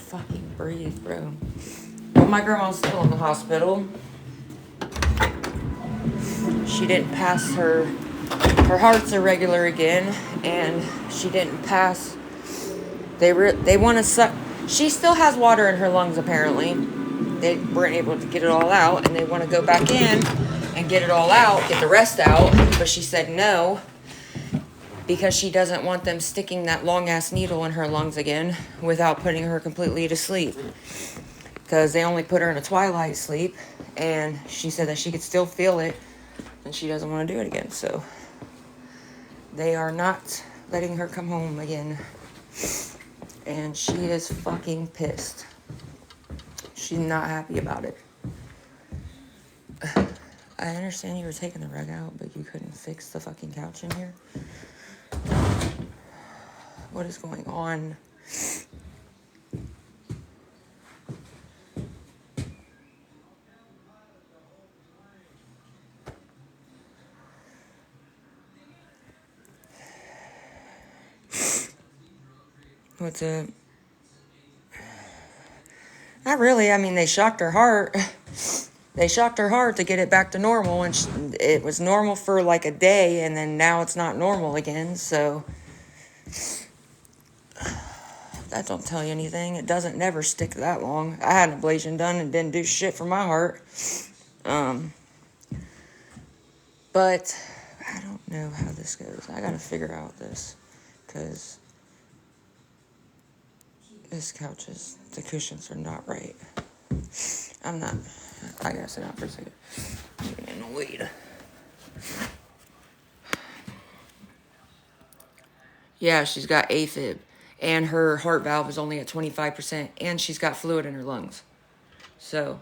fucking breathe, bro. Well, my grandma's still in the hospital. She didn't pass her heart's irregular again, and she didn't pass. They want to suck. She still has water in her lungs, apparently. They weren't able to get it all out, and they want to go back in and get it all out, get the rest out. But she said no, because she doesn't want them sticking that long-ass needle in her lungs again without putting her completely to sleep. Because they only put her in a twilight sleep, and she said that she could still feel it, and she doesn't want to do it again. So they are not letting her come home again. And she is fucking pissed. She's not happy about it. I understand you were taking the rug out, but you couldn't fix the fucking couch in here. What is going on? What's up? Not really. I mean, they shocked her heart. They shocked her heart to get it back to normal, and it was normal for like a day, and then now it's not normal again. So that don't tell you anything. It doesn't never stick that long. I had an ablation done and didn't do shit for my heart. But I don't know how this goes. I gotta figure out this, because this couch is, the cushions are not right. I gotta sit down for a second. I'm getting annoyed. Yeah, she's got AFib, and her heart valve is only at 25%, and she's got fluid in her lungs. So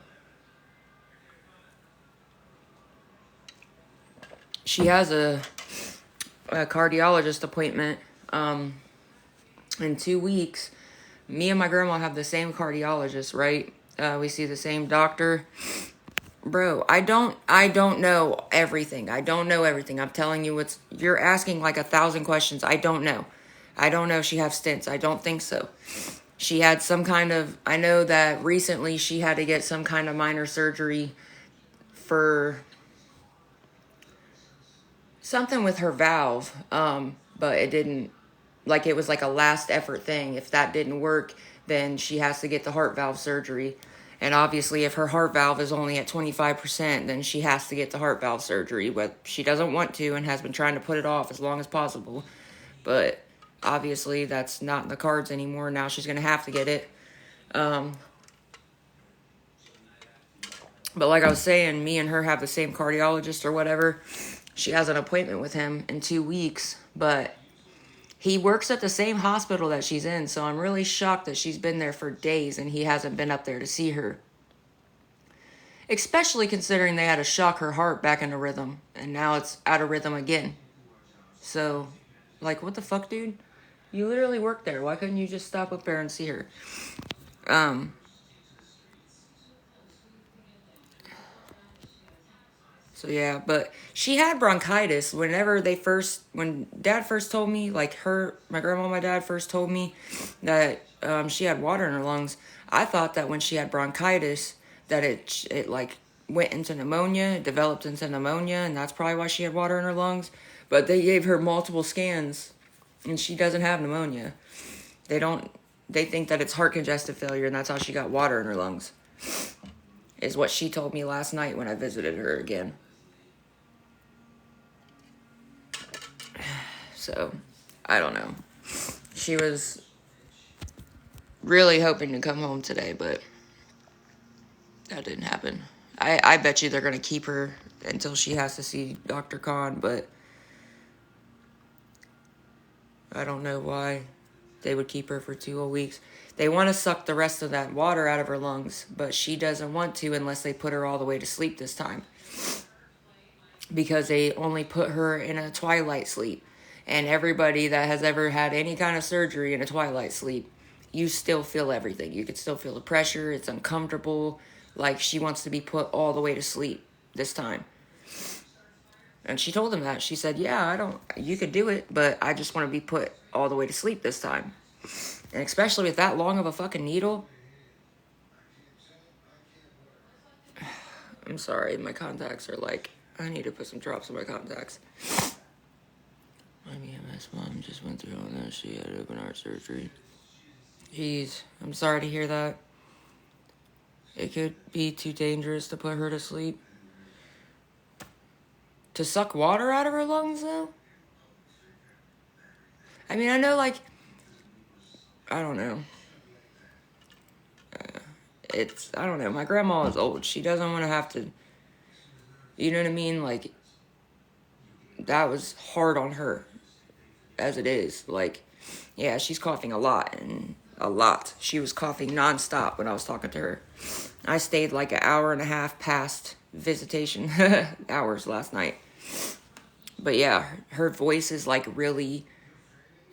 she has a cardiologist appointment in 2 weeks. Me and my grandma have the same cardiologist, right? We see the same doctor. Bro, I don't know everything. I don't know everything. I'm telling you, you're asking like 1,000 questions. I don't know. I don't know if she has stents. I don't think so. She had some kind of, I know that recently she had to get some kind of minor surgery for something with her valve. But it didn't, like, it was like a last effort thing. If that didn't work, then she has to get the heart valve surgery. And obviously, if her heart valve is only at 25%, then she has to get the heart valve surgery. But she doesn't want to and has been trying to put it off as long as possible. But obviously, that's not in the cards anymore. Now she's going to have to get it. But like I was saying, me and her have the same cardiologist or whatever. She has an appointment with him in 2 weeks. But he works at the same hospital that she's in, so I'm really shocked that she's been there for days and he hasn't been up there to see her. Especially considering they had to shock her heart back into rhythm, and now it's out of rhythm again. So, like, what the fuck, dude? You literally work there. Why couldn't you just stop up there and see her? So yeah, but she had bronchitis when Dad first told me, like my grandma and my dad first told me that she had water in her lungs. I thought that when she had bronchitis that it like went into pneumonia, it developed into pneumonia, and that's probably why she had water in her lungs. But they gave her multiple scans, and she doesn't have pneumonia. They think that it's heart congestive failure, and that's how she got water in her lungs, is what she told me last night when I visited her again. So, I don't know. She was really hoping to come home today, but that didn't happen. I bet you they're going to keep her until she has to see Dr. Khan, but I don't know why they would keep her for 2 whole weeks. They want to suck the rest of that water out of her lungs, but she doesn't want to unless they put her all the way to sleep this time. Because they only put her in a twilight sleep. And everybody that has ever had any kind of surgery in a twilight sleep, you still feel everything. You can still feel the pressure. It's uncomfortable. Like, she wants to be put all the way to sleep this time. And she told him that. She said, yeah, you could do it, but I just want to be put all the way to sleep this time. And especially with that long of a fucking needle, I'm sorry, my contacts are like, I need to put some drops in my contacts. My BMS mom just went through all that. She had open heart surgery. Jeez, I'm sorry to hear that. It could be too dangerous to put her to sleep. To suck water out of her lungs, though? I mean, I know, like, I don't know. I don't know. My grandma is old. She doesn't want to have to, you know what I mean? Like, that was hard on her, as it is. Like, yeah, she's coughing a lot, and a lot. She was coughing nonstop when I was talking to her. I stayed like an hour and a half past visitation hours last night. But yeah, her voice is like really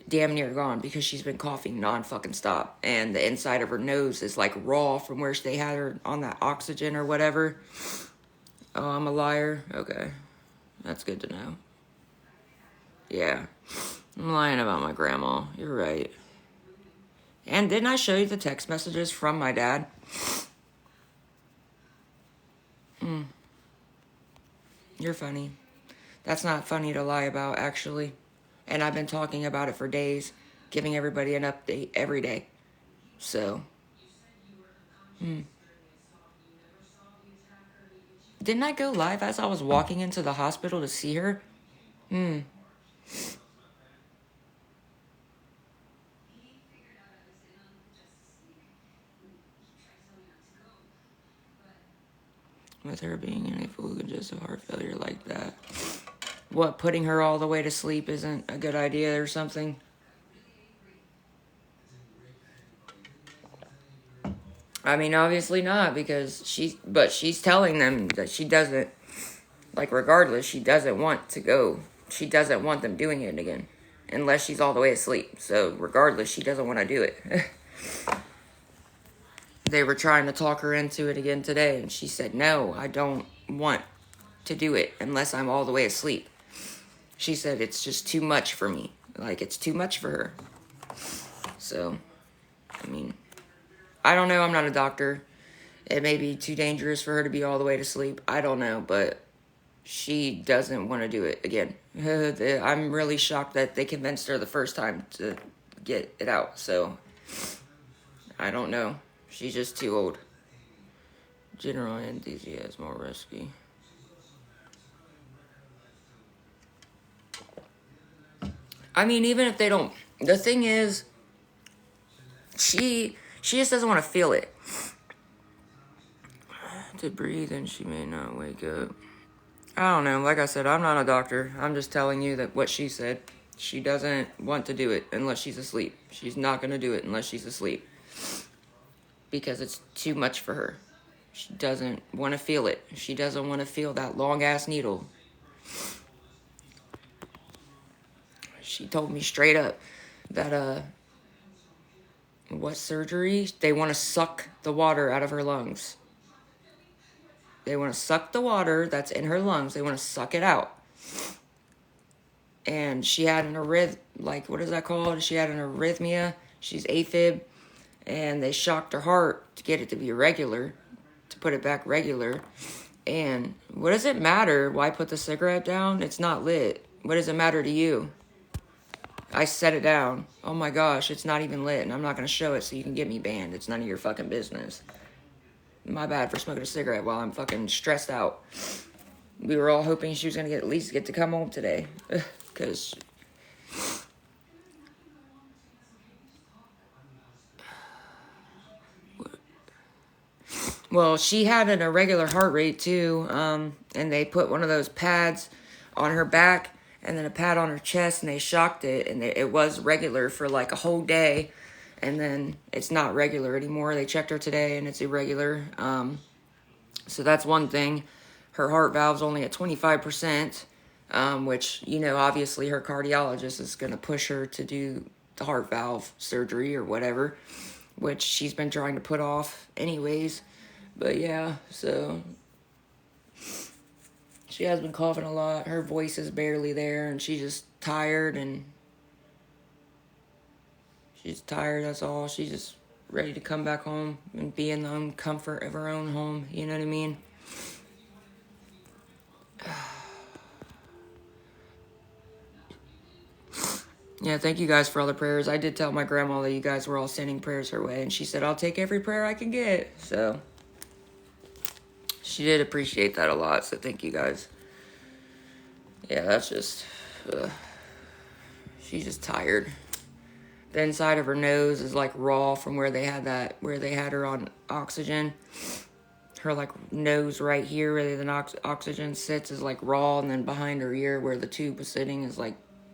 damn near gone because she's been coughing non-fucking stop. And the inside of her nose is like raw from where they had her on that oxygen or whatever. Oh, I'm a liar? Okay. That's good to know. Yeah. I'm lying about my grandma. You're right. And didn't I show you the text messages from my dad? You're funny. That's not funny to lie about, actually. And I've been talking about it for days, giving everybody an update every day. So, didn't I go live as I was walking into the hospital to see her? With her being in a full congestive heart failure like that. What, putting her all the way to sleep isn't a good idea or something? I mean, obviously not, because she's telling them that she doesn't, like, regardless, she doesn't want to go. She doesn't want them doing it again, unless she's all the way asleep. So, regardless, she doesn't want to do it. They were trying to talk her into it again today, and she said, no, I don't want to do it unless I'm all the way asleep. She said, it's just too much for me. Like, it's too much for her. So, I mean, I don't know. I'm not a doctor. It may be too dangerous for her to be all the way to sleep. I don't know, but she doesn't want to do it again. I'm really shocked that they convinced her the first time to get it out. So, I don't know. She's just too old. General anesthesia is more risky. I mean, even if they don't, the thing is, she just doesn't want to feel it. To breathe, and she may not wake up. I don't know. Like I said, I'm not a doctor. I'm just telling you that what she said. She doesn't want to do it unless she's asleep. She's not going to do it unless she's asleep. Because it's too much for her. She doesn't want to feel it. She doesn't want to feel that long-ass needle. She told me straight up that, what surgery? They want to suck the water out of her lungs. They want to suck the water that's in her lungs. They want to suck it out. And she had an what is that called? She had an arrhythmia. She's AFib. And they shocked her heart to get it to be regular, to put it back regular. And what does it matter? Why put the cigarette down? It's not lit. What does it matter to you? I set it down. Oh my gosh, it's not even lit, and I'm not going to show it so you can get me banned. It's none of your fucking business. My bad for smoking a cigarette while I'm fucking stressed out. We were all hoping she was going to at least get to come home today. Because... Well, she had an irregular heart rate, too, and they put one of those pads on her back and then a pad on her chest, and they shocked it, and it was regular for, like, a whole day, and then it's not regular anymore. They checked her today, and it's irregular, so that's one thing. Her heart valve's only at 25%, which, you know, obviously her cardiologist is going to push her to do the heart valve surgery or whatever, which she's been trying to put off anyways. But yeah, so she has been coughing a lot. Her voice is barely there, and she's just tired, and she's tired, that's all. She's just ready to come back home and be in the comfort of her own home, you know what I mean? Yeah, thank you guys for all the prayers. I did tell my grandma that you guys were all sending prayers her way, and she said, I'll take every prayer I can get. So, she did appreciate that a lot, so thank you guys. Yeah, that's just... she's just tired. The inside of her nose is like raw from where they had her on oxygen. Her like nose right here where the oxygen sits is like raw, and then behind her ear where the tube was sitting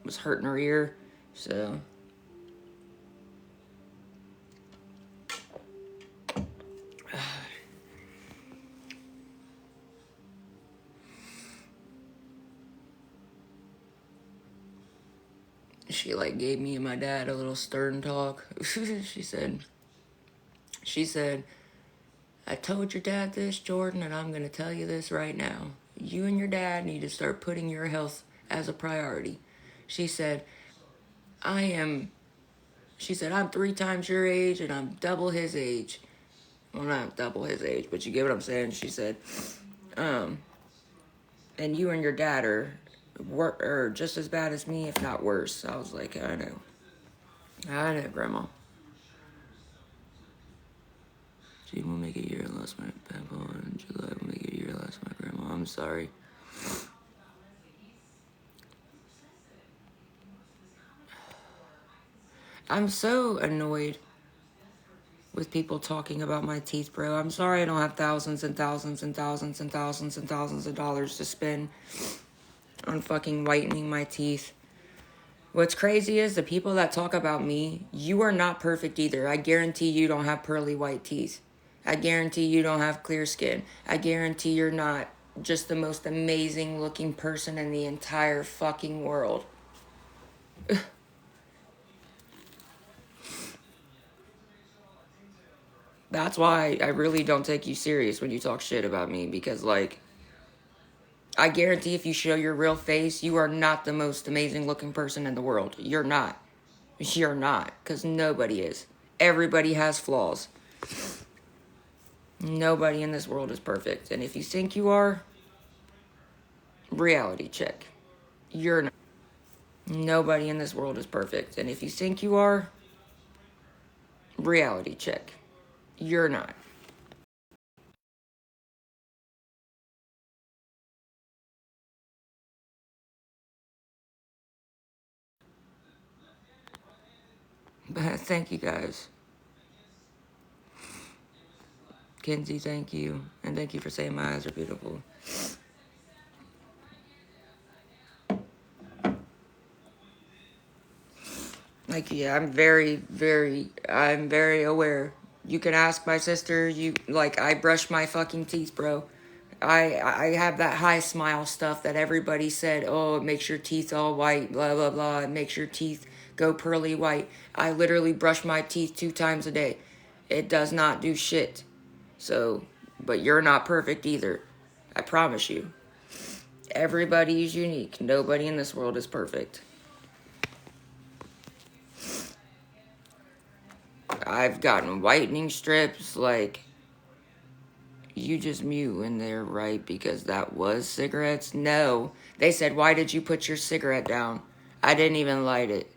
was hurting her ear. So she like gave me and my dad a little stern talk. she said, I told your dad this, Jordan, and I'm going to tell you this right now. You and your dad need to start putting your health as a priority. She said, I'm 3 times your age and I'm double his age. Well, not double his age, but you get what I'm saying. She said, and you and your dad are just as bad as me, if not worse. I was like, I know, Grandma. June will make a year. I lost my papa, and July will make a year. I lost my grandma. I'm sorry. I'm so annoyed with people talking about my teeth, bro. I'm sorry I don't have thousands and thousands and thousands and thousands and thousands of dollars to spend on fucking whitening my teeth. What's crazy is the people that talk about me, you are not perfect either. I guarantee you don't have pearly white teeth. I guarantee you don't have clear skin. I guarantee you're not just the most amazing looking person in the entire fucking world. That's why I really don't take you serious when you talk shit about me, because like, I guarantee if you show your real face, you are not the most amazing looking person in the world. You're not. You're not, because nobody is. Everybody has flaws. Nobody in this world is perfect. And if you think you are, reality check. You're not. Nobody in this world is perfect. And if you think you are, reality check. You're not. Thank you guys. Kenzie, thank you. And thank you for saying my eyes are beautiful. Like, yeah, I'm very aware. You can ask my sister, I brush my fucking teeth, bro. I have that high smile stuff that everybody said, oh, it makes your teeth all white, blah, blah, blah. It makes your teeth go pearly white. I literally brush my teeth 2 times a day. It does not do shit. So, but you're not perfect either. I promise you. Everybody is unique. Nobody in this world is perfect. I've gotten whitening strips, like, you just mute in there, right? Because that was cigarettes? No. They said, why did you put your cigarette down? I didn't even light it.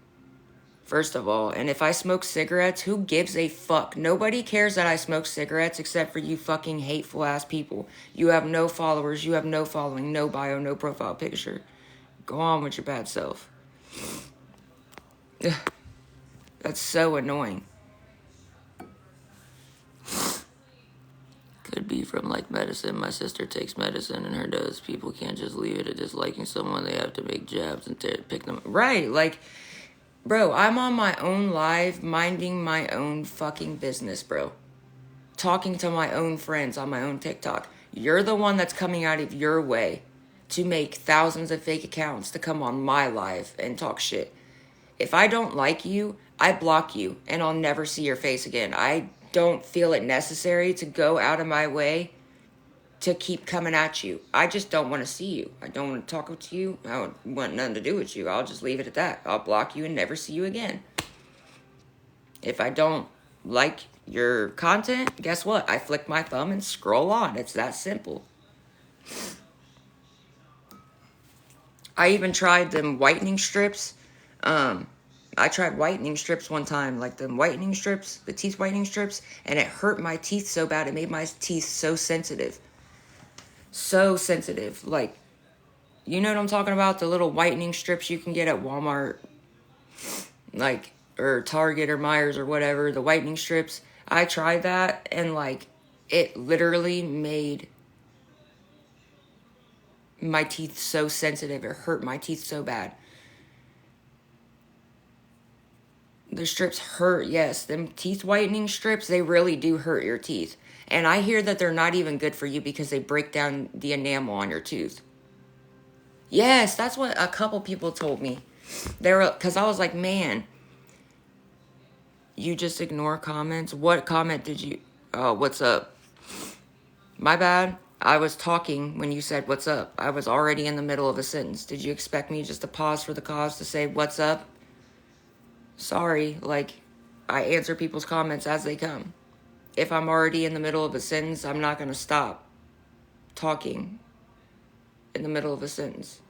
First of all, and if I smoke cigarettes, who gives a fuck? Nobody cares that I smoke cigarettes except for you fucking hateful ass people. You have no followers, you have no following, no bio, no profile picture. Go on with your bad self. That's so annoying. Could be from like medicine. My sister takes medicine and her does. People can't just leave it at disliking someone. They have to make jabs and pick them. Right, like, bro, I'm on my own live, minding my own fucking business, bro. Talking to my own friends on my own TikTok. You're the one that's coming out of your way to make thousands of fake accounts to come on my live and talk shit. If I don't like you, I block you and I'll never see your face again. I don't feel it necessary to go out of my way to keep coming at you. I just don't want to see you. I don't want to talk to you. I don't want nothing to do with you. I'll just leave it at that. I'll block you and never see you again. If I don't like your content, guess what? I flick my thumb and scroll on. It's that simple. I even tried them whitening strips. I tried whitening strips one time, like the whitening strips, the teeth whitening strips, and it hurt my teeth so bad. It made my teeth so sensitive. So sensitive. Like, you know what I'm talking about? The little whitening strips you can get at Walmart, like, or Target or Myers or whatever, the whitening strips. I tried that, and like, it literally made my teeth so sensitive. It hurt my teeth so bad. The strips hurt, yes. Them teeth whitening strips, they really do hurt your teeth. And I hear that they're not even good for you because they break down the enamel on your tooth. Yes, that's what a couple people told me. They were, because I was like, man, you just ignore comments? What comment did you, oh, what's up? My bad. I was talking when you said what's up. I was already in the middle of a sentence. Did you expect me just to pause for the cause to say what's up? Sorry, like, I answer people's comments as they come. If I'm already in the middle of a sentence, I'm not going to stop talking in the middle of a sentence.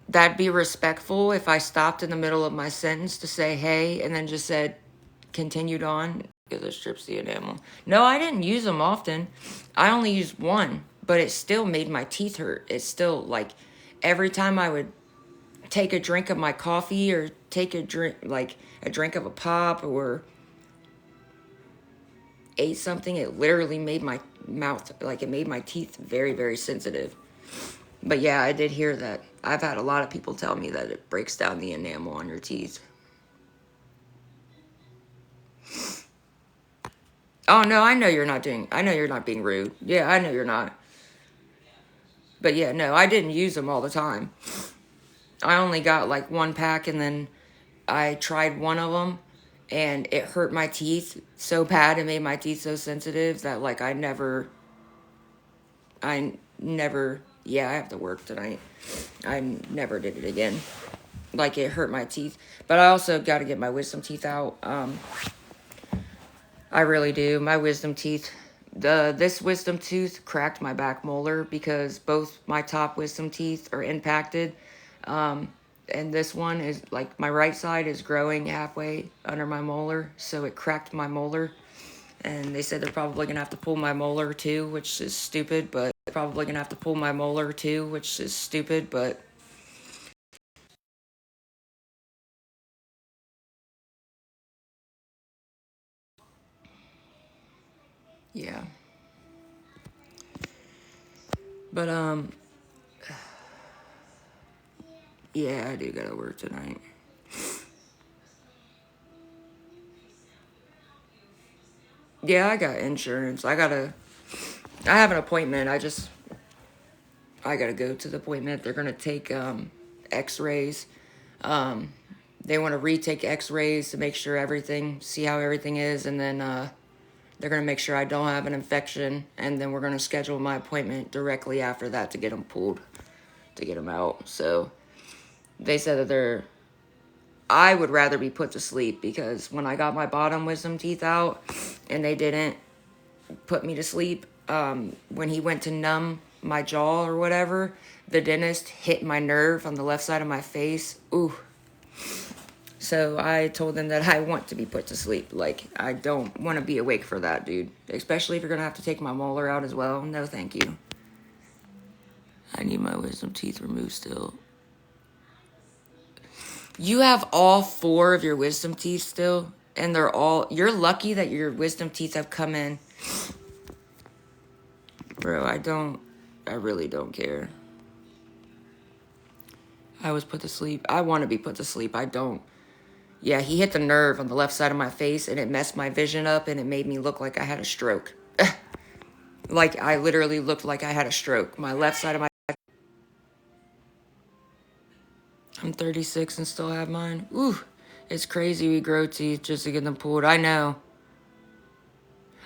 That'd be respectful if I stopped in the middle of my sentence to say hey and then just said continued on because it strips the enamel. No, I didn't use them often. I only used one, but it still made my teeth hurt. It's still like every time I would take a drink of my coffee or take a drink of a pop or ate something, it literally made my mouth, like it made my teeth very, very sensitive. But yeah, I did hear that. I've had a lot of people tell me that it breaks down the enamel on your teeth. Oh no, I know you're not being rude. Yeah, I know you're not. But yeah, no, I didn't use them all the time. I only got like one pack and then I tried one of them and it hurt my teeth so bad. It made my teeth so sensitive that like I never, yeah, I have to work tonight. I never did it again. Like it hurt my teeth. But I also got to get my wisdom teeth out. I really do. My wisdom teeth, this wisdom tooth cracked my back molar because both my top wisdom teeth are impacted. And this one is like my right side is growing halfway under my molar, so it cracked my molar. And they said they're probably gonna have to pull my molar too, which is stupid, but yeah. But yeah, I do gotta work tonight. Yeah, I got insurance. I have an appointment. I gotta go to the appointment. They're gonna take x-rays. They want to retake x-rays to make sure see how everything is, and then they're gonna make sure I don't have an infection, and then we're gonna schedule my appointment directly after that to get them pulled, to get them out. So they said that I would rather be put to sleep because when I got my bottom wisdom teeth out and they didn't put me to sleep, when he went to numb my jaw or whatever, the dentist hit my nerve on the left side of my face. Ooh. So I told them that I want to be put to sleep. Like, I don't want to be awake for that, dude. Especially if you're going to have to take my molar out as well. No, thank you. I need my wisdom teeth removed still. You have all 4 of your wisdom teeth still, and you're lucky that your wisdom teeth have come in. Bro, I really don't care. I was put to sleep. I want to be put to sleep. I don't. Yeah, he hit the nerve on the left side of my face, and it messed my vision up, and it made me look like I had a stroke. Like, I literally looked like I had a stroke. My left side of my... I'm 36 and still have mine. Ooh, it's crazy we grow teeth just to get them pulled. I know.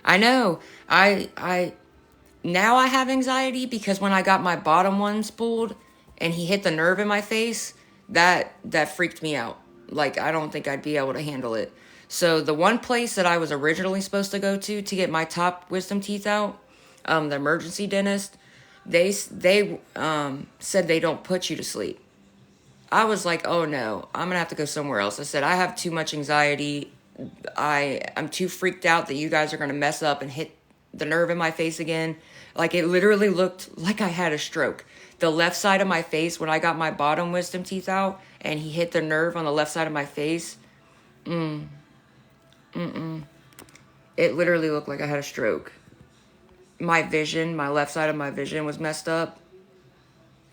Now I have anxiety because when I got my bottom ones pulled and he hit the nerve in my face, that freaked me out. Like, I don't think I'd be able to handle it. So the one place that I was originally supposed to go to get my top wisdom teeth out, the emergency dentist, They said they don't put you to sleep. I was like, oh no, I'm gonna have to go somewhere else. I said, I have too much anxiety. I'm too freaked out that you guys are gonna mess up and hit the nerve in my face again. Like, it literally looked like I had a stroke. The left side of my face, when I got my bottom wisdom teeth out and he hit the nerve on the left side of my face, it literally looked like I had a stroke. My vision, my left side of my vision was messed up.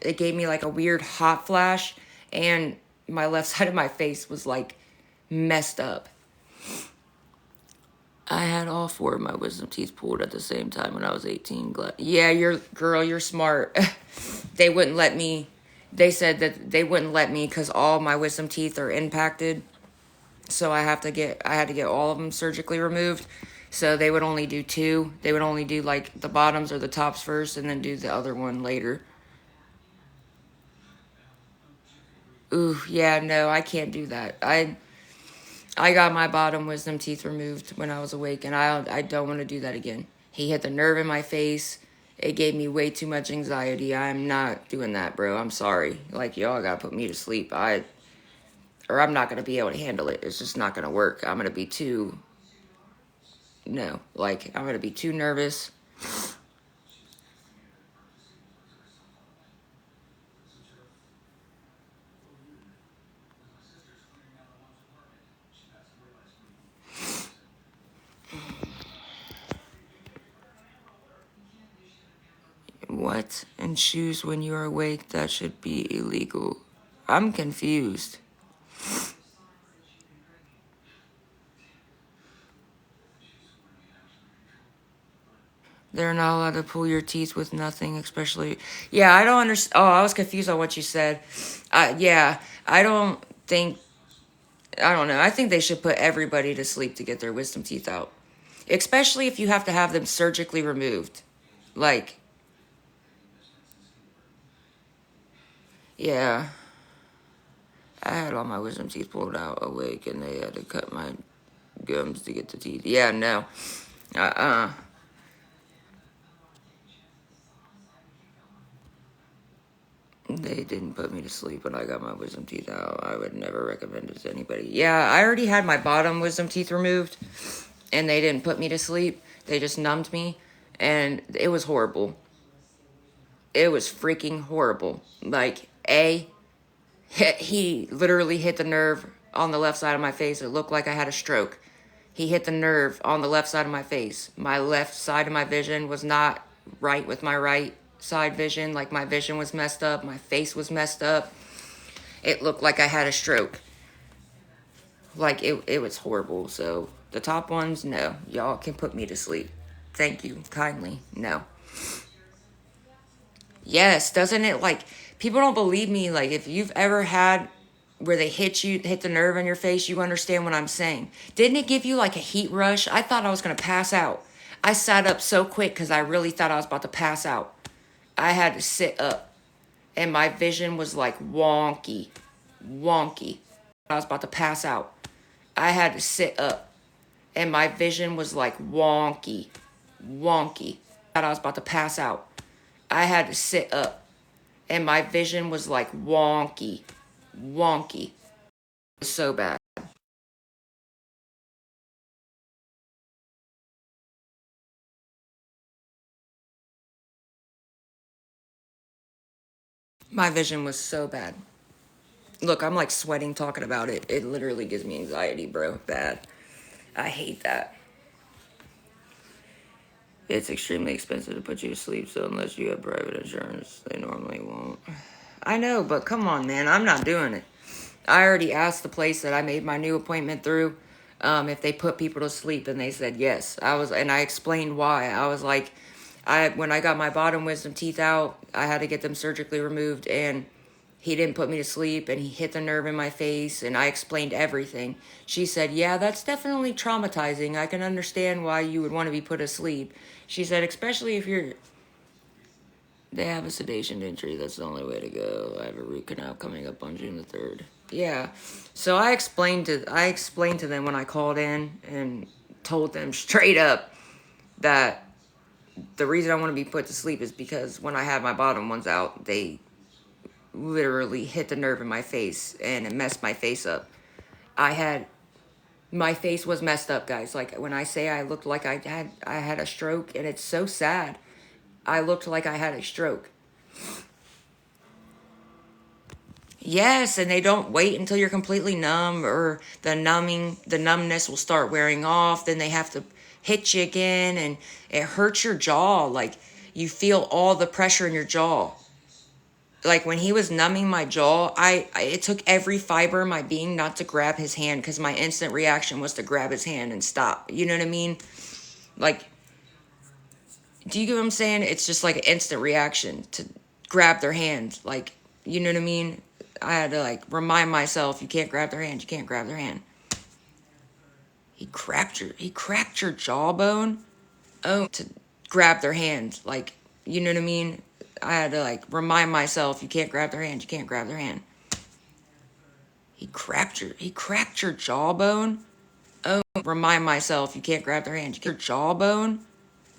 It gave me like a weird hot flash, and my left side of my face was like messed up. I had all 4 of my wisdom teeth pulled at the same time when I was 18. Yeah, you're smart. They wouldn't let me. They said that they wouldn't let me because all my wisdom teeth are impacted. So I had to get all of them surgically removed. So they would only do 2. They would only do like the bottoms or the tops first and then do the other one later. Ooh, yeah, no, I can't do that. I got my bottom wisdom teeth removed when I was awake, and I don't want to do that again. He hit the nerve in my face. It gave me way too much anxiety. I'm not doing that, bro. I'm sorry. Like, y'all gotta put me to sleep. I'm not gonna be able to handle it. It's just not gonna work. I'm gonna be too, no, like, I'm gonna be too nervous. What? And shoes when you are awake? That should be illegal. I'm confused. They're not allowed to pull your teeth with nothing, especially. Yeah, I don't understand. Oh, I was confused on what you said. Yeah, I don't think. I don't know. I think they should put everybody to sleep to get their wisdom teeth out, especially if you have to have them surgically removed. Like, yeah, I had all my wisdom teeth pulled out awake, and they had to cut my gums to get the teeth. Yeah, no. Uh-uh. They didn't put me to sleep when I got my wisdom teeth out. I would never recommend it to anybody. Yeah, I already had my bottom wisdom teeth removed, and they didn't put me to sleep. They just numbed me, and it was horrible. It was freaking horrible. Like, he literally hit the nerve on the left side of my face. It looked like I had a stroke. He hit the nerve on the left side of my face. My left side of my vision was not right with my right side vision. Like, my vision was messed up. My face was messed up. It looked like I had a stroke. Like, it was horrible. So, the top ones, no. Y'all can put me to sleep. Thank you. Kindly. No. Yes, doesn't it, like, people don't believe me. Like, if you've ever had where they hit the nerve in your face, you understand what I'm saying. Didn't it give you like a heat rush? I thought I was going to pass out. I sat up so quick because I really thought I was about to pass out. I had to sit up, and my vision was like wonky. I was about to pass out. I had to sit up, and my vision was like wonky. I thought I was about to pass out. I had to sit up, and my vision was like wonky. It was so bad. My vision was so bad. Look, I'm like sweating talking about it. It literally gives me anxiety, bro. Bad. I hate that. It's extremely expensive to put you to sleep, so unless you have private insurance, they normally won't. I know, but come on, man. I'm not doing it. I already asked the place that I made my new appointment through if they put people to sleep, and they said yes. And I explained why. I was like, when I got my bottom wisdom teeth out, I had to get them surgically removed, and he didn't put me to sleep, and he hit the nerve in my face, and I explained everything. She said, yeah, that's definitely traumatizing. I can understand why you would want to be put asleep. She said, especially if they have a sedation injury. That's the only way to go. I have a root canal coming up on June the 3rd. Yeah. So I explained to them when I called in and told them straight up that the reason I want to be put to sleep is because when I had my bottom ones out, they literally hit the nerve in my face and it messed my face up. My face was messed up, guys. Like, when I say I looked like I had a stroke, and it's so sad. I looked like I had a stroke. Yes, and they don't wait until you're completely numb, or the numbness will start wearing off. Then they have to hit you again, and it hurts your jaw. Like, you feel all the pressure in your jaw. Like, when he was numbing my jaw, it took every fiber of my being not to grab his hand, because my instant reaction was to grab his hand and stop. You know what I mean? Like, do you get what I'm saying? It's just like an instant reaction to grab their hand. Like, you know what I mean? I had to, like, remind myself, you can't grab their hand. You can't grab their hand. He cracked your jawbone. Oh, to grab their hand. Like, you know what I mean? I had to, like, remind myself, you can't grab their hand. You can't grab their hand. He cracked your jawbone. Oh, remind myself, you can't grab their hand. Your jawbone.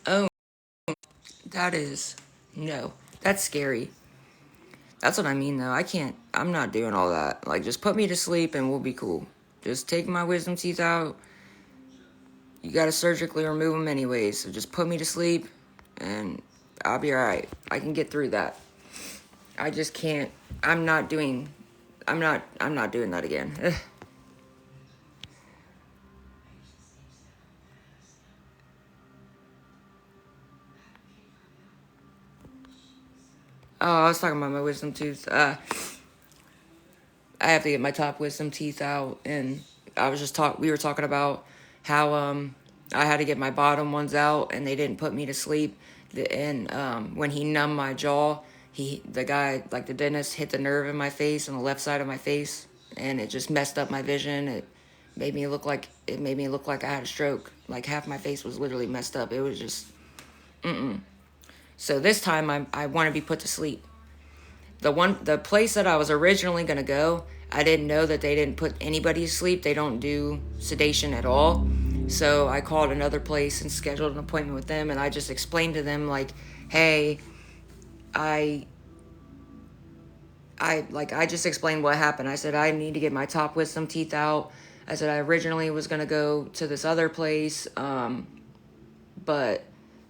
Oh, that is, no, that's scary. That's what I mean, though. I'm not doing all that. Like, just put me to sleep and we'll be cool. Just take my wisdom teeth out. You gotta surgically remove them anyways. So just put me to sleep and I'll be alright. I can get through that. I just can't. I'm not doing that again. Oh, I was talking about my wisdom tooth. I have to get my top wisdom teeth out, and we were talking about how I had to get my bottom ones out, and they didn't put me to sleep. And when he numbed my jaw, the guy, like the dentist, hit the nerve in my face on the left side of my face, and it just messed up my vision. It made me look like I had a stroke. Like, half my face was literally messed up. It was just So this time I want to be put to sleep. The place that I was originally going to go, I didn't know that they didn't put anybody to sleep. They don't do sedation at all. So I called another place and scheduled an appointment with them, and I just explained to them, like, hey, I just explained what happened. I said I need to get my top wisdom teeth out. I said I originally was going to go to this other place, but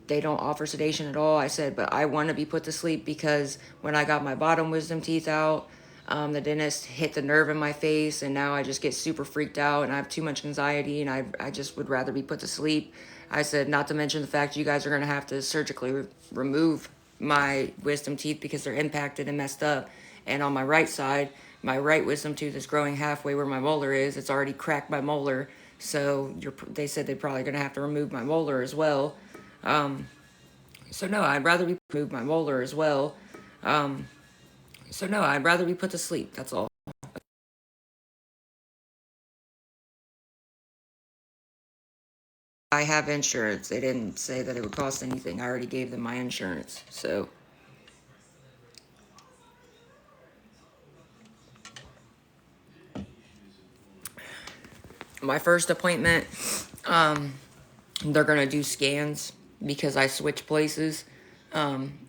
they don't offer sedation at all. I said, but I want to be put to sleep because when I got my bottom wisdom teeth out, the dentist hit the nerve in my face, and now I just get super freaked out, and I have too much anxiety, and I just would rather be put to sleep. I said, not to mention the fact you guys are going to have to surgically remove my wisdom teeth because they're impacted and messed up. And on my right side, my right wisdom tooth is growing halfway where my molar is. It's already cracked my molar. So they said they're probably going to have to remove my molar as well. So no, I'd rather be remove my molar as well. So no, I'd rather be put to sleep. That's all. I have insurance. They didn't say that it would cost anything. I already gave them my insurance. So my first appointment, they're gonna do scans because I switch places.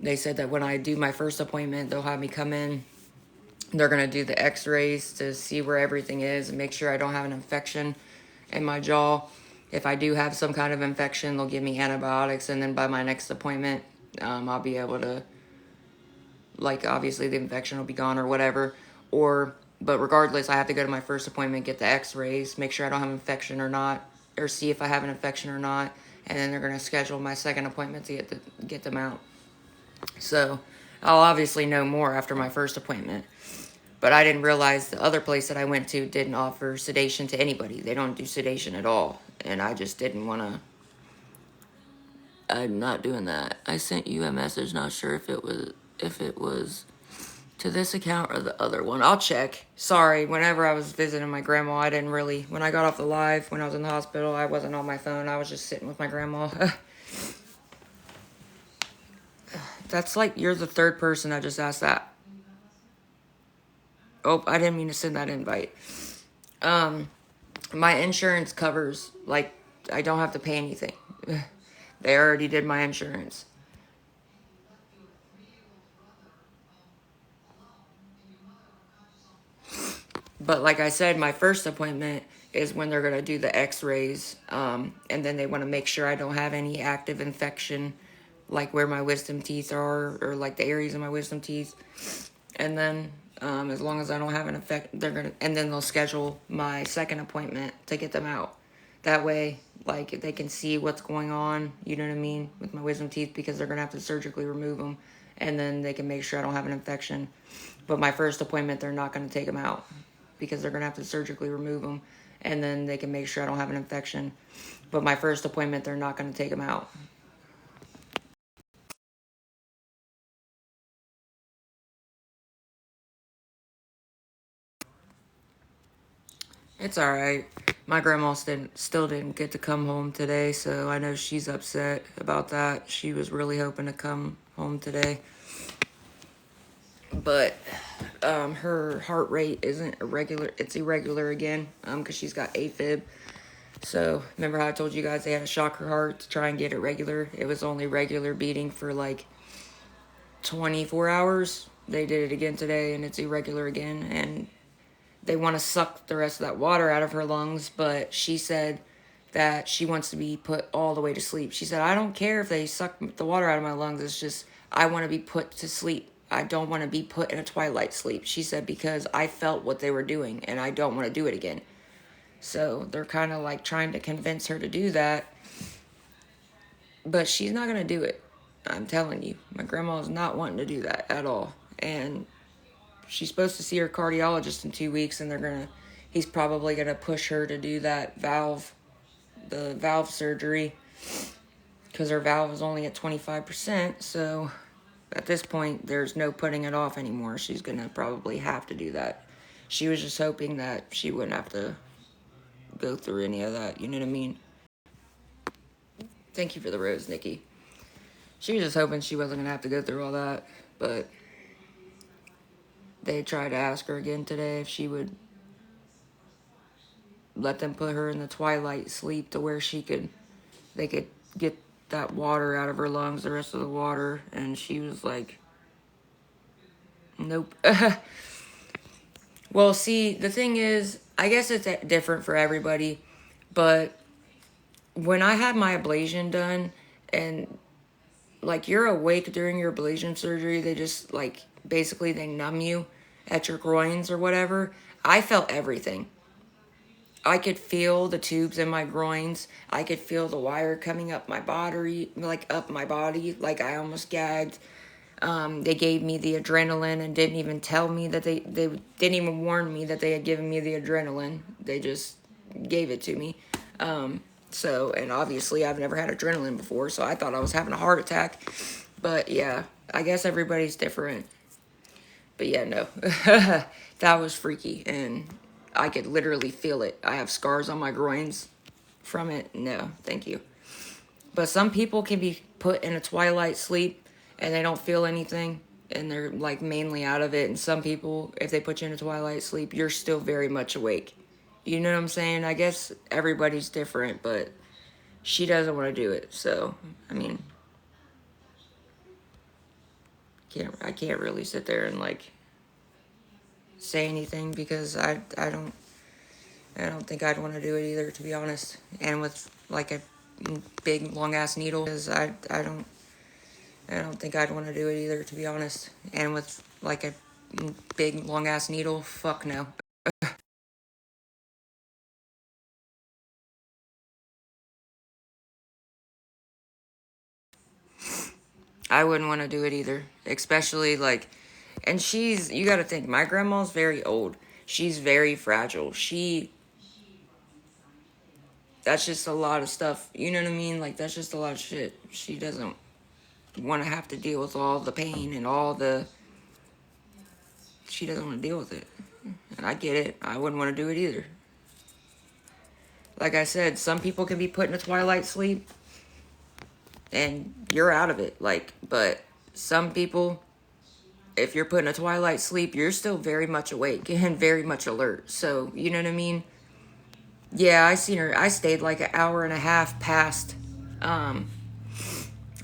They said that when I do my first appointment, they'll have me come in. They're gonna do the x-rays to see where everything is and make sure I don't have an infection in my jaw. If I do have some kind of infection, they'll give me antibiotics, and then by my next appointment, I'll be able to, like, obviously the infection will be gone or whatever. But regardless, I have to go to my first appointment, get the x-rays, make sure I don't have an infection or not, or see if I have an infection or not, and then they're going to schedule my second appointment to get them out. So I'll obviously know more after my first appointment. But I didn't realize the other place that I went to didn't offer sedation to anybody. They don't do sedation at all. And I just didn't want to. I'm not doing that. I sent you a message, not sure if it was to this account or the other one. I'll check. Sorry, whenever I was visiting my grandma, I didn't really, when I got off the live, when I was in the hospital, I wasn't on my phone. I was just sitting with my grandma. That's like, you're the third person that just asked that. Oh, I didn't mean to send that invite. My insurance covers, like, I don't have to pay anything. They already did my insurance. But like I said, my first appointment is when they're going to do the x-rays. And then they want to make sure I don't have any active infection, like where my wisdom teeth are, or like the areas of my wisdom teeth. And then as long as I don't have an effect, and then they'll schedule my second appointment to get them out. That way, like, they can see what's going on, you know what I mean, with my wisdom teeth, because they're going to have to surgically remove them. And then they can make sure I don't have an infection. But my first appointment, they're not going to take them out because they're going to have to surgically remove them. And then they can make sure I don't have an infection. But my first appointment, they're not going to take them out. It's alright. My grandma still didn't get to come home today, so I know she's upset about that. She was really hoping to come home today. But her heart rate isn't irregular. It's irregular again because she's got AFib. So remember how I told you guys they had to shock her heart to try and get it regular? It was only regular beating for like 24 hours. They did it again today, and it's irregular again. And they want to suck the rest of that water out of her lungs, but she said that she wants to be put all the way to sleep. She said, I don't care if they suck the water out of my lungs. It's just, I want to be put to sleep. I don't want to be put in a twilight sleep. She said, because I felt what they were doing, and I don't want to do it again. So they're kind of like trying to convince her to do that. But she's not going to do it. I'm telling you. My grandma is not wanting to do that at all. And she's supposed to see her cardiologist in 2 weeks, and he's probably going to push her to do the valve surgery, because her valve is only at 25%. So at this point, there's no putting it off anymore. She's going to probably have to do that. She was just hoping that she wouldn't have to go through any of that. You know what I mean? Thank you for the rose, Nikki. She was just hoping she wasn't going to have to go through all that. But they tried to ask her again today if she would let them put her in the twilight sleep to where they could get that water out of her lungs, the rest of the water. And she was like, nope. Well, see, the thing is, I guess it's different for everybody, but when I had my ablation done, and like, you're awake during your ablation surgery, they just like basically they numb you at your groins or whatever. I felt everything. I could feel the tubes in my groins. I could feel the wire coming up my body, like up my body, like I almost gagged. They gave me the adrenaline and didn't even tell me that they didn't even warn me that they had given me the adrenaline. They just gave it to me. So, and obviously I've never had adrenaline before, so I thought I was having a heart attack. But yeah, I guess everybody's different. But yeah, no, that was freaky, and I could literally feel it. I have scars on my groins from it. No, thank you. But some people can be put in a twilight sleep and they don't feel anything, and they're like mainly out of it. And some people, if they put you in a twilight sleep, you're still very much awake. You know what I'm saying? I guess everybody's different, but she doesn't want to do it. So, I mean, I can't really sit there and like say anything, because I don't think I'd want to do it either, to be honest. And with like a big long ass needle, because I don't think I'd want to do it either, to be honest. And with like a big long ass needle, fuck no. I wouldn't want to do it either, especially like, and you got to think, my grandma's very old. She's very fragile. That's just a lot of stuff. You know what I mean? Like, that's just a lot of shit. She doesn't want to have to deal with all the pain and she doesn't want to deal with it. And I get it. I wouldn't want to do it either. Like I said, some people can be put in a twilight sleep and you're out of it. Like, but some people, if you're put in a twilight sleep, you're still very much awake and very much alert. So, you know what I mean? Yeah, I seen her. I stayed like an hour and a half past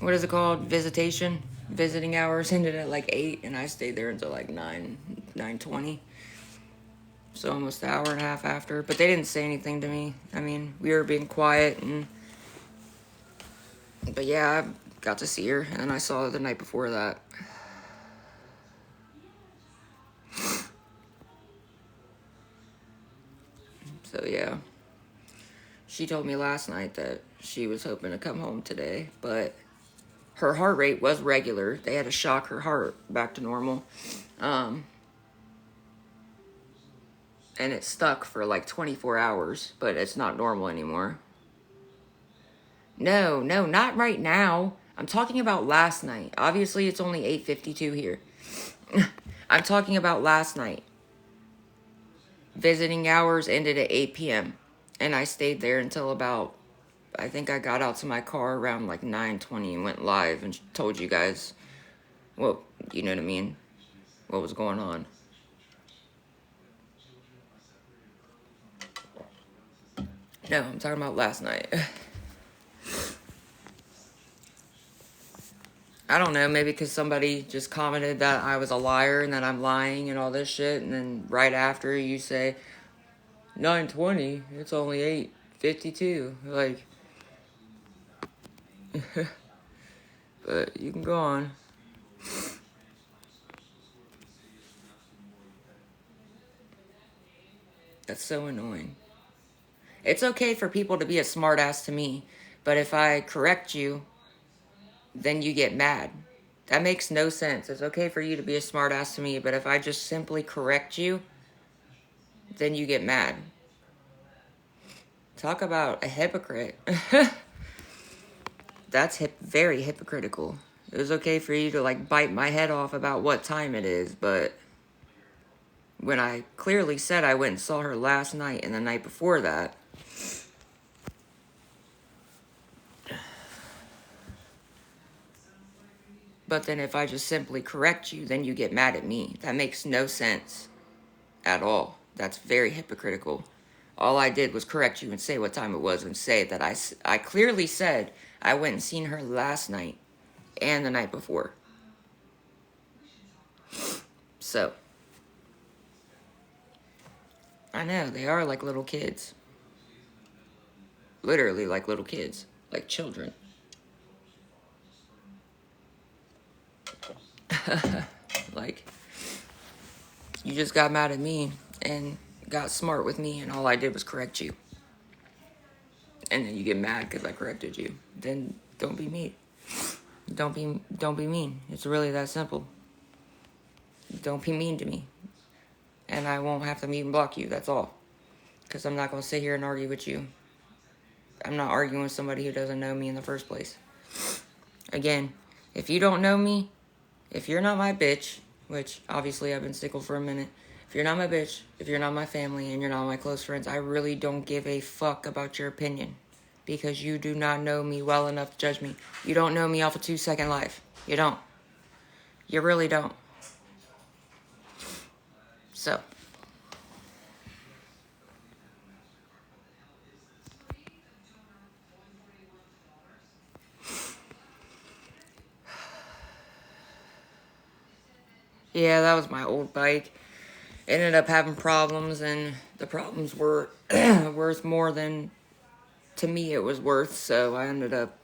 what is it called? Visitation. Visiting hours ended at like 8, and I stayed there until like 9:20. So almost an hour and a half after. But they didn't say anything to me. I mean, we were being quiet, but yeah, I got to see her, and I saw her the night before that. So yeah. She told me last night that she was hoping to come home today, but her heart rate was regular. They had to shock her heart back to normal. And it stuck for like 24 hours, but it's not normal anymore. No, not right now. I'm talking about last night. Obviously, it's only 8:52 here. I'm talking about last night. Visiting hours ended at 8 p.m. And I stayed there until about, I think I got out to my car around like 9:20 and went live and told you guys, well, you know what I mean, what was going on. No, I'm talking about last night. I don't know, maybe because somebody just commented that I was a liar and that I'm lying and all this shit, and then right after you say 9:20, it's only 8:52, like, but you can go on. That's so annoying. It's okay for people to be a smartass to me, but if I correct you, then you get mad. That makes no sense. It's okay for you to be a smartass to me, but if I just simply correct you, then you get mad. Talk about a hypocrite. That's very hypocritical. It was okay for you to like bite my head off about what time it is, but when I clearly said I went and saw her last night and the night before that, but then if I just simply correct you, then you get mad at me. That makes no sense at all. That's very hypocritical. All I did was correct you and say what time it was and say that I clearly said I went and seen her last night and the night before. So, I know, they are like little kids. Literally like little kids. Like children. Like, you just got mad at me and got smart with me, and all I did was correct you. And then you get mad because I corrected you. Then don't be mean. Don't be mean. It's really that simple. Don't be mean to me. And I won't have to mute and block you, that's all. Because I'm not going to sit here and argue with you. I'm not arguing with somebody who doesn't know me in the first place. Again, if you don't know me, if you're not my bitch, which obviously I've been single for a minute, if you're not my bitch, if you're not my family, and you're not my close friends, I really don't give a fuck about your opinion. Because you do not know me well enough to judge me. You don't know me off a 2-second life. You don't. You really don't. So. Yeah, that was my old bike. Ended up having problems, and the problems were worth more than to me it was worth. So I ended up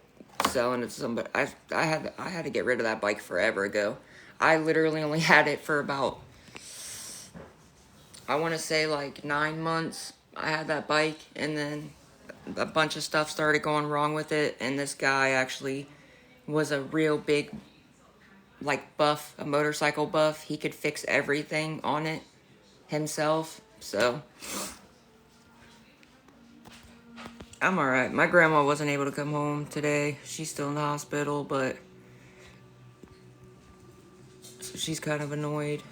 selling it to somebody. I had to get rid of that bike forever ago. I literally only had it for about, I want to say like 9 months. I had that bike, and then a bunch of stuff started going wrong with it, and this guy actually was a real big, like, buff, a motorcycle buff. He could fix everything on it himself, so I'm alright. My grandma wasn't able to come home today. She's still in the hospital, but so she's kind of annoyed.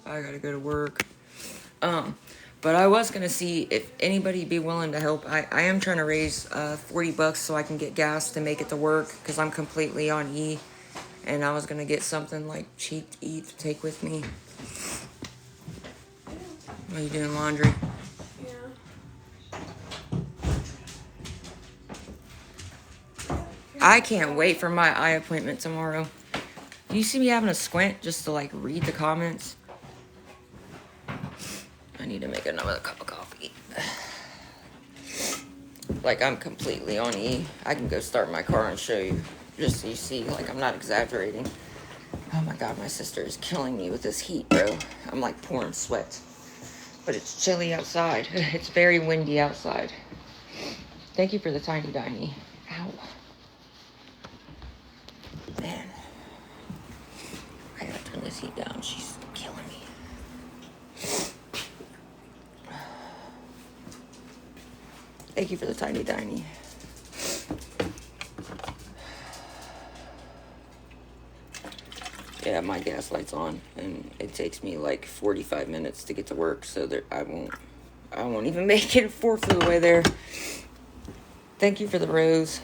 I gotta go to work. But I was gonna see if anybody be willing to help. I am trying to raise $40 so I can get gas to make it to work, because I'm completely on E. And I was gonna get something like cheap to eat to take with me. Are you doing laundry? Yeah. I can't wait for my eye appointment tomorrow. Do you see me having a squint just to like read the comments? I need to make another cup of coffee. Like, I'm completely on E. I can go start my car and show you. Just so you see, like, I'm not exaggerating. Oh my god, my sister is killing me with this heat, bro. I'm like pouring sweat. But it's chilly outside. It's very windy outside. Thank you for the tiny diny. Ow. Man. I gotta turn this heat down. She's killing me. Thank you for the tiny diny. Yeah, my gas light's on, and it takes me like 45 minutes to get to work, so there, I won't even make it a fourth of the way there. Thank you for the rose.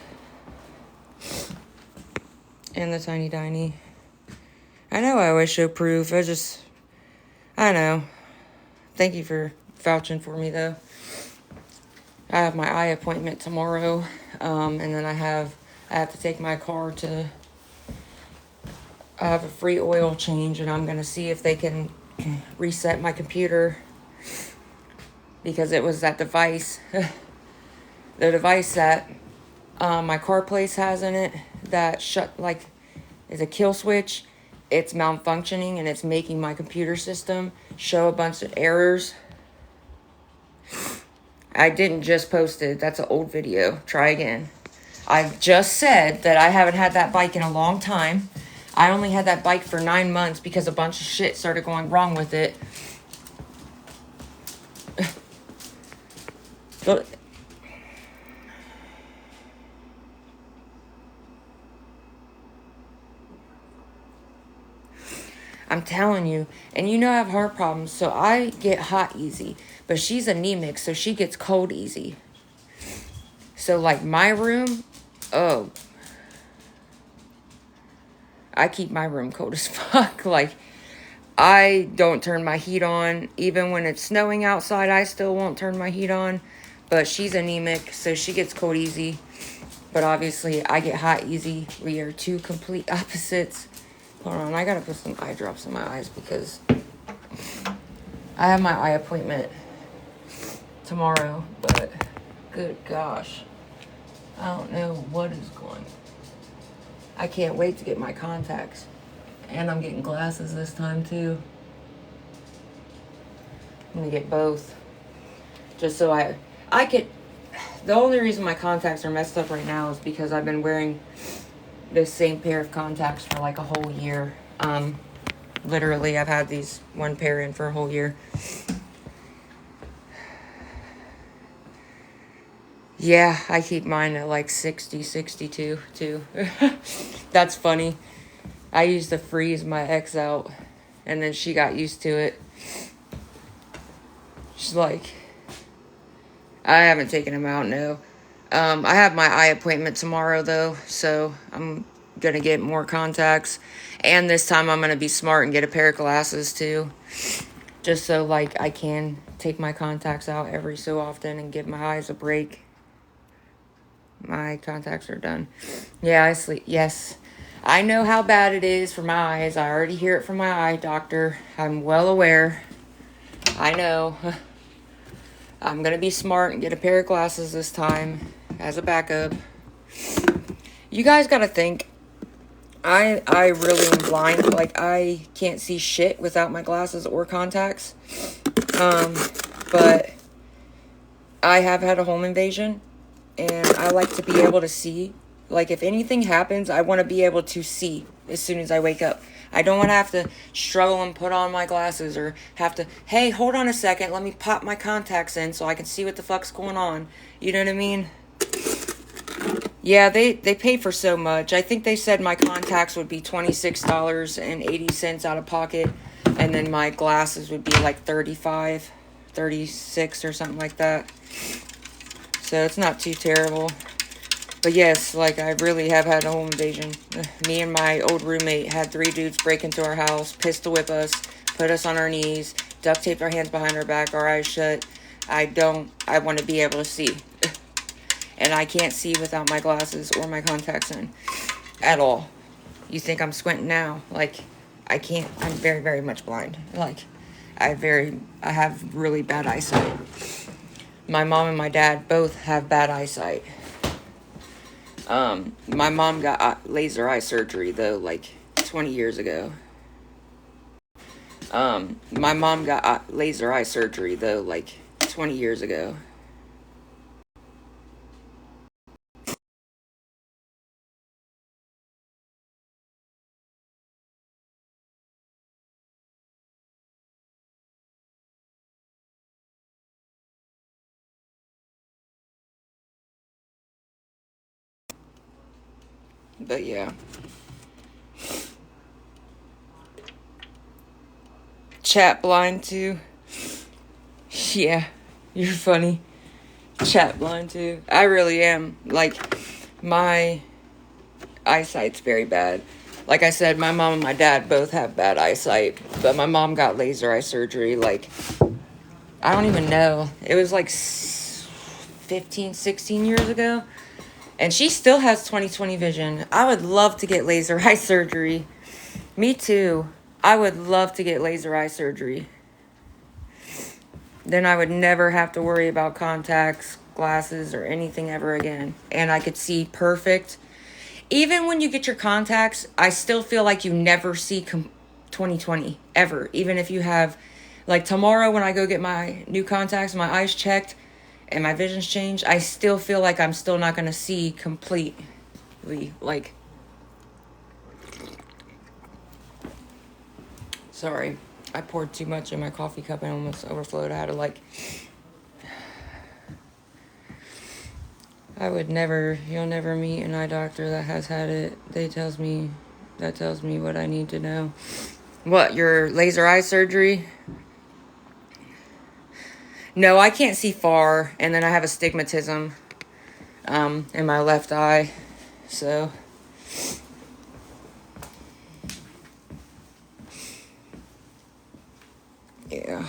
And the tiny diny. I know I always show proof, I know. Thank you for vouching for me, though. I have my eye appointment tomorrow, and then I have to take my car to have a free oil change, and I'm going to see if they can reset my computer, because it was that device, the device that my car place has in it that is a kill switch. It's malfunctioning, and it's making my computer system show a bunch of errors. I didn't just post it. That's an old video. Try again. I just said that I haven't had that bike in a long time. I only had that bike for 9 months because a bunch of shit started going wrong with it. But I'm telling you, and you know I have heart problems, so I get hot easy. But she's anemic, so she gets cold easy. So, like, my room, I keep my room cold as fuck. Like, I don't turn my heat on. Even when it's snowing outside, I still won't turn my heat on. But she's anemic, so she gets cold easy. But obviously, I get hot easy. We are two complete opposites. Hold on, I gotta put some eye drops in my eyes because I have my eye appointment tomorrow. But, good gosh. I don't know what is going. I can't wait to get my contacts. And I'm getting glasses this time too. I'm gonna get both. Just so I could. The only reason my contacts are messed up right now is because I've been wearing this same pair of contacts for like a whole year. Literally, I've had these one pair in for a whole year. Yeah, I keep mine at like 60, 62 too. That's funny. I used to freeze my ex out, and then she got used to it. She's like, I haven't taken him out, no. I have my eye appointment tomorrow, though, so I'm going to get more contacts. And this time I'm going to be smart and get a pair of glasses, too. Just so, like, I can take my contacts out every so often and give my eyes a break. My contacts are done. Yeah, I sleep. Yes. I know how bad it is for my eyes. I already hear it from my eye doctor. I'm well aware. I know. I'm going to be smart and get a pair of glasses this time as a backup. You guys got to think. I really am blind. Like, I can't see shit without my glasses or contacts. But I have had a home invasion. And I like to be able to see. Like, if anything happens, I want to be able to see as soon as I wake up. I don't want to have to struggle and put on my glasses or have to, hey, hold on a second, let me pop my contacts in so I can see what the fuck's going on. You know what I mean? Yeah, they pay for so much. I think they said my contacts would be $26.80 out of pocket. And then my glasses would be like $35, $36 or something like that. So it's not too terrible. But yes, like, I really have had a home invasion. Me and my old roommate had 3 dudes break into our house, pistol whip us, put us on our knees, duct taped our hands behind our back, our eyes shut. I want to be able to see. And I can't see without my glasses or my contacts in at all. You think I'm squinting now? Like, I can't. I'm very, very much blind. Like, I have really bad eyesight. My mom and my dad both have bad eyesight. My mom got laser eye surgery though, like 20 years ago. My mom got laser eye surgery though, like 20 years ago. But yeah. Chat blind too. Yeah, you're funny. Chat blind too. I really am. Like, my eyesight's very bad. Like I said, my mom and my dad both have bad eyesight. But my mom got laser eye surgery, like, I don't even know. It was like 15, 16 years ago. And she still has 20/20 vision. I would love to get laser eye surgery. Me too. I would love to get laser eye surgery. Then I would never have to worry about contacts, glasses, or anything ever again. And I could see perfect. Even when you get your contacts, I still feel like you never see 20/20 ever. Even if you have, like tomorrow when I go get my new contacts, my eyes checked, and my vision's changed, I still feel like I'm still not going to see completely. Like, sorry, I poured too much in my coffee cup and almost overflowed. I had to you'll never meet an eye doctor that has had it. That tells me what I need to know. What, your laser eye surgery? No, I can't see far, and then I have astigmatism in my left eye, so yeah.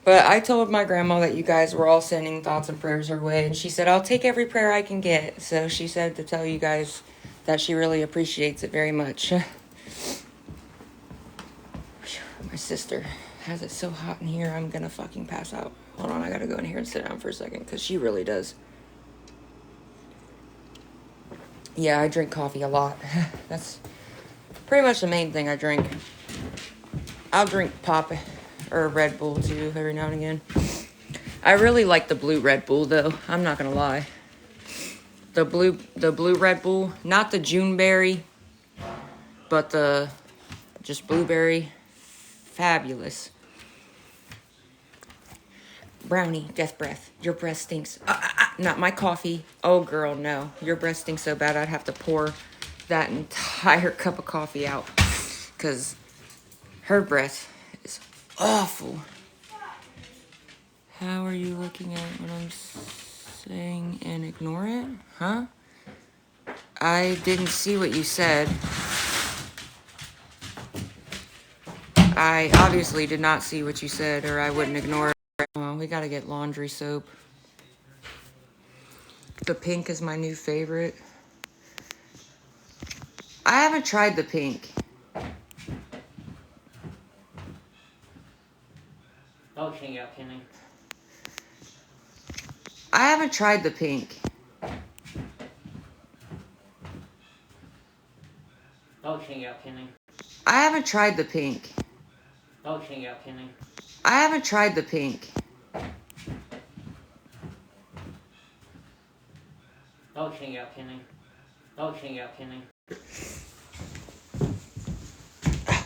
But I told my grandma that you guys were all sending thoughts and prayers her way, and she said, I'll take every prayer I can get. So she said to tell you guys that she really appreciates it very much. My sister has it so hot in here, I'm gonna fucking pass out. Hold on, I gotta go in here and sit down for a second, because she really does. Yeah, I drink coffee a lot. That's pretty much the main thing I drink. I'll drink pop or Red Bull too every now and again. I really like the blue Red Bull though. I'm not gonna lie. The blue Red Bull, not the Juneberry, but the just blueberry. Fabulous. Brownie, death breath. Your breath stinks. Not my coffee. Oh girl, no. Your breath stinks so bad I'd have to pour that entire cup of coffee out. Because her breath is awful. How are you looking at what I'm saying and ignore it? Huh? I didn't see what you said. I obviously did not see what you said, or I wouldn't ignore it. Oh, we gotta get laundry soap. The pink is my new favorite. I haven't tried the pink. I haven't tried the pink. I haven't tried the pink. I haven't tried the pink.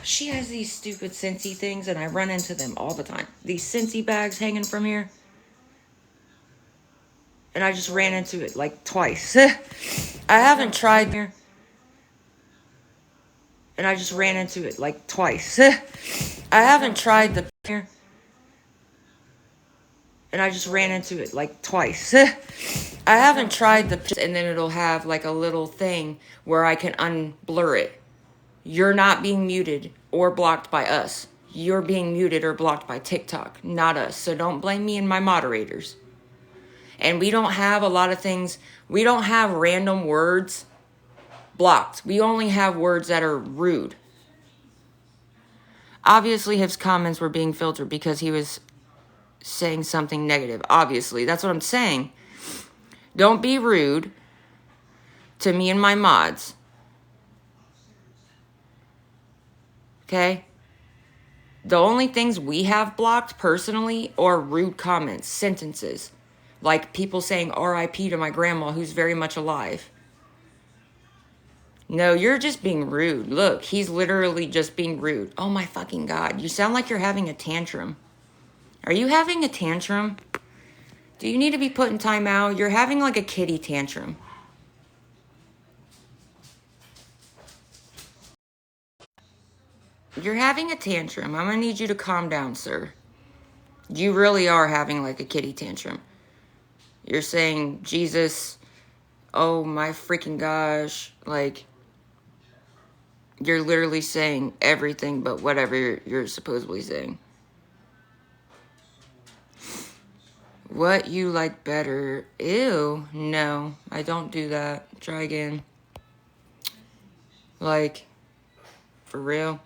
She has these stupid Scentsy things, and I run into them all the time. These Scentsy bags hanging from here. And I just ran into it like twice. I haven't tried here. And I just ran into it like twice. I haven't tried the here. And I just ran into it like twice. I haven't tried the, and then it'll have like a little thing where I can unblur it. You're not being muted or blocked by us. You're being muted or blocked by TikTok, not us. So don't blame me and my moderators. And we don't have a lot of things. We don't have random words blocked. We only have words that are rude. Obviously, his comments were being filtered because he was saying something negative. Obviously, that's what I'm saying. Don't be rude to me and my mods. Okay? The only things we have blocked personally are rude comments, sentences. Like people saying RIP to my grandma who's very much alive. No, you're just being rude. Look, he's literally just being rude. Oh my fucking God. You sound like you're having a tantrum. Are you having a tantrum? Do you need to be put in timeout? You're having like a kitty tantrum. You're having a tantrum. I'm going to need you to calm down, sir. You really are having like a kitty tantrum. You're saying, Jesus, oh my freaking gosh. Like, you're literally saying everything but whatever you're supposedly saying. What you like better? Ew, no, I don't do that. Try again. Like, for real?